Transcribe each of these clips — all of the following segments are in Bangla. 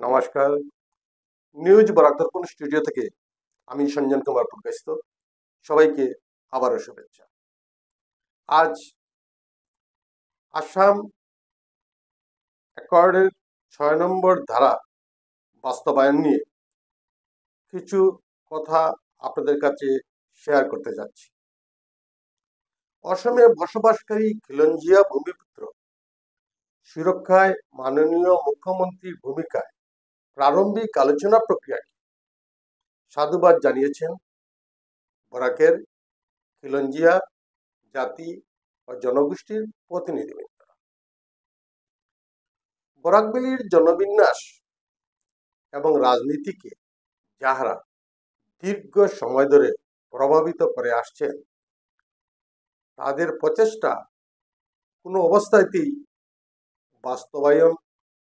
নমস্কার। নিউজ বরাক দর্পণ স্টুডিও থেকে আমি সঞ্জন কুমার প্রকাশিত। সবাইকে আবারও শুভেচ্ছা। আজ আসাম অ্যাকর্ডের ৬ নম্বর ধারা বাস্তবায়ন নিয়ে কিছু কথা আপনাদের কাছে শেয়ার করতে যাচ্ছি। অসমে বসবাসকারী খিলঞ্জিয়া ভূমিপুত্র সুরক্ষায় মাননীয় মুখ্যমন্ত্রীর ভূমিকায় প্রারম্ভিক আলোচনা প্রক্রিয়াকে সাধুবাদ জানিয়েছেন বরাকের খিলঞ্জিয়া জাতি ও জনগোষ্ঠীর প্রতিনিধিবৃন্দ। বরাকবেলির জনবিন্যাস এবং রাজনীতিকে যাহারা দীর্ঘ সময় ধরে প্রভাবিত করে আসছেন, তাদের প্রচেষ্টা কোনো অবস্থাতেই বাস্তবায়ন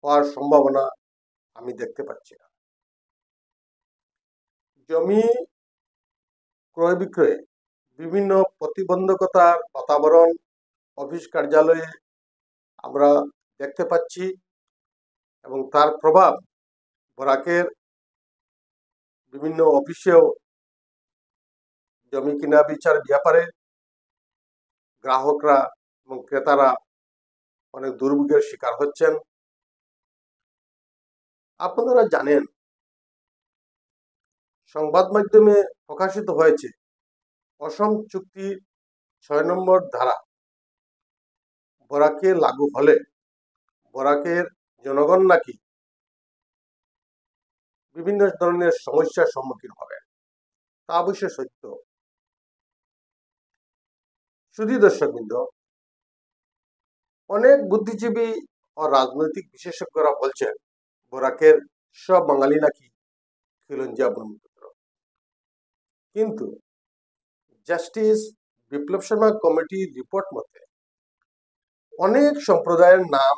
হওয়ার সম্ভাবনা আমি দেখতে পাচ্ছি না। জমি ক্রয় বিক্রয়ে বিভিন্ন প্রতিবন্ধকতার বাতাবরণ অফিস কার্যালয়ে আমরা দেখতে পাচ্ছি এবং তার প্রভাব বরাকের বিভিন্ন অফিসেও জমি কিনা বিচার ব্যাপারে গ্রাহকরা এবং ক্রেতারা অনেক দুর্ভোগের শিকার হচ্ছেন। আপনারা জানেন, সংবাদ মাধ্যমে প্রকাশিত হয়েছে অসম চুক্তির ৬ নম্বর ধারা বরাকে লাগু হলে বরাকের জনগণ নাকি বিভিন্ন ধরনের সমস্যার সম্মুখীন হবে। তা অবশ্য সত্য। শুধু দর্শকবৃন্দ, অনেক বুদ্ধিজীবী ও রাজনৈতিক বিশেষজ্ঞরা বলছেন বরাকের সব বাঙালি নাকি খিলঞ্জিয়া ভূমিপুত্র। কিন্তু জাস্টিস বিপ্লব শর্মা কমিটির রিপোর্ট মতে অনেক সম্প্রদায়ের নাম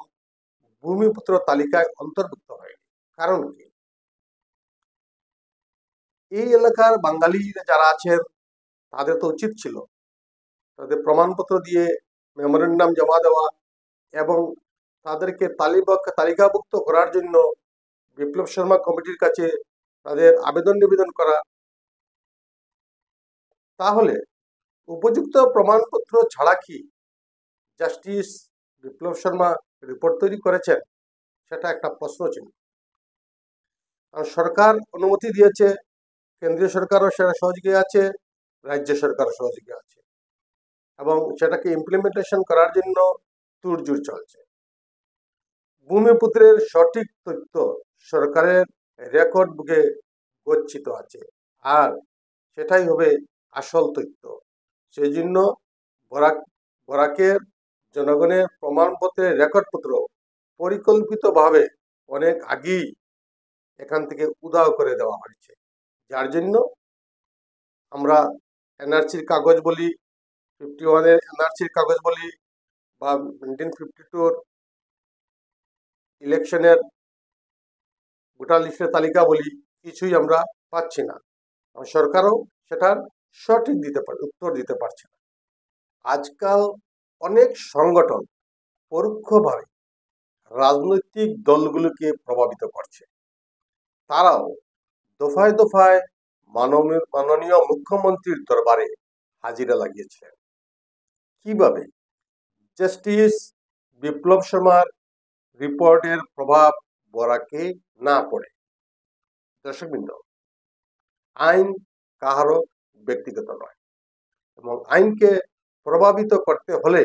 ভূমিপুত্র তালিকায় অন্তর্ভুক্ত হয়নি। কারণ কি? এই এলাকার বাঙালি যারা আছেন তাদের তো উচিত ছিল তাদের প্রমাণপত্র দিয়ে মেমোরেন্ডাম জমা দেওয়া এবং তাদেরকে তালিকাভুক্ত করার জন্য বিপ্লব শর্মা কমিটির কাছে তাদের আবেদন নিবেদন করা। তাহলে উপযুক্ত প্রমাণপত্র ছাড়া কি জাস্টিস বিপ্লব শর্মা রিপোর্ট তৈরি করেছেন? সেটা একটা প্রশ্ন চিহ্ন। কারণ সরকার অনুমতি দিয়েছে, কেন্দ্রীয় সরকারও সেটা সহযোগী আছে, রাজ্য সরকারও সহযোগী আছে এবং সেটাকে ইমপ্লিমেন্টেশন করার জন্য তোড়জোড় চলছে। ভূমিপুত্রের সঠিক তথ্য সরকারের রেকর্ড বুকে গচ্ছিত আছে, আর সেটাই হবে আসল তথ্য। সেই জন্য বরাকের জনগণের প্রমাণপত্রের রেকর্ডপত্র পরিকল্পিতভাবে অনেক আগেই এখান থেকে উধাও করে দেওয়া হয়েছে, যার জন্য আমরা এনআরসির কাগজ বলি, 51-এর এনআরসির কাগজ বলি বা 1952 ইলেকশনের ভোটার লিস্টের তালিকা বলি, কিছুই আমরা পাচ্ছি না। সরকারও সেটার সঠিক উত্তর দিতে পারছে না। আজকাল অনেক সংগঠন পরোক্ষভাবে রাজনৈতিক দলগুলোকে প্রভাবিত করছে। তারাও দফায় দফায় মাননীয় মুখ্যমন্ত্রীর দরবারে হাজিরা লাগিয়েছিলেন। কিভাবে জাস্টিস বিপ্লব শর্মার রিপোর্টের প্রভাব বরাকে না পড়ে? দর্শকবৃন্দ, আইন কাহারও ব্যক্তিগত নয় এবং আইনকে প্রভাবিত করতে হলে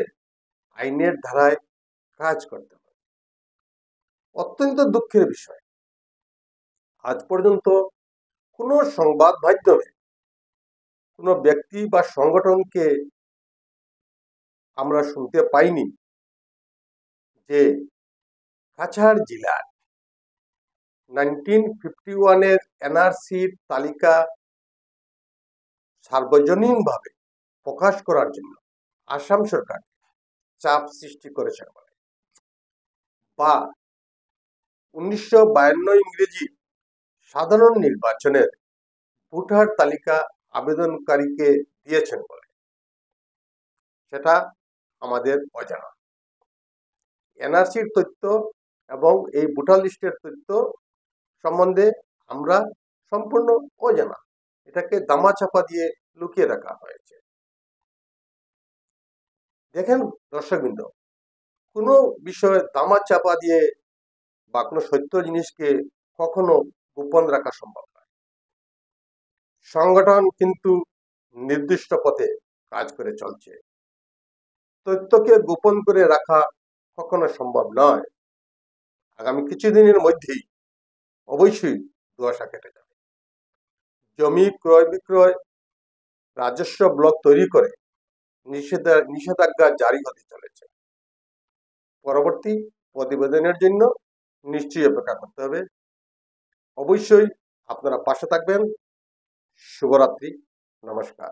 আইনের ধারায় কাজ করতে হবে। অত্যন্ত দুঃখের বিষয়, আজ পর্যন্ত কোনো সংবাদ মাধ্যমে কোনো ব্যক্তি বা সংগঠনকে আমরা শুনতে পাইনি যে কাছাড় জেলার 1951-এর এনআরসির তালিকা সার্বজনীনভাবে প্রকাশ করার জন্য আসাম সরকার চাপ সৃষ্টি করেছে বলে, বা 1952 ইংরেজি সাধারণ নির্বাচনের ভোটার তালিকা আবেদনকারীকে দিয়েছেন বলে, সেটা আমাদের অজানা। এনআরসির তথ্য এবং এই ভোটার লিস্টের তথ্য সম্বন্ধে আমরা সম্পূর্ণ অজানা। এটাকে দামাচাপা দিয়ে লুকিয়ে রাখা হয়েছে। দেখেন দর্শকবৃন্দ, কোনো বিষয়ে দামাচাপা দিয়ে বা কোনো সত্য জিনিসকে কখনো গোপন রাখা সম্ভব নয়। সংগঠন কিন্তু নির্দিষ্ট পথে কাজ করে চলছে। তথ্যকে গোপন করে রাখা কখনো সম্ভব নয়। আগামী কিছুদিনের মধ্যেই অবশ্যই ধোঁয়াশা কেটে যাবে। জমি ক্রয় বিক্রয় রাজস্ব ব্লক তৈরি করে নিষেধাজ্ঞা জারি হতে চলেছে। পরবর্তী প্রতিবেদনের জন্য নিশ্চয়ই অপেক্ষা করতে হবে। অবশ্যই আপনারা পাশে থাকবেন। শুভরাত্রি, নমস্কার।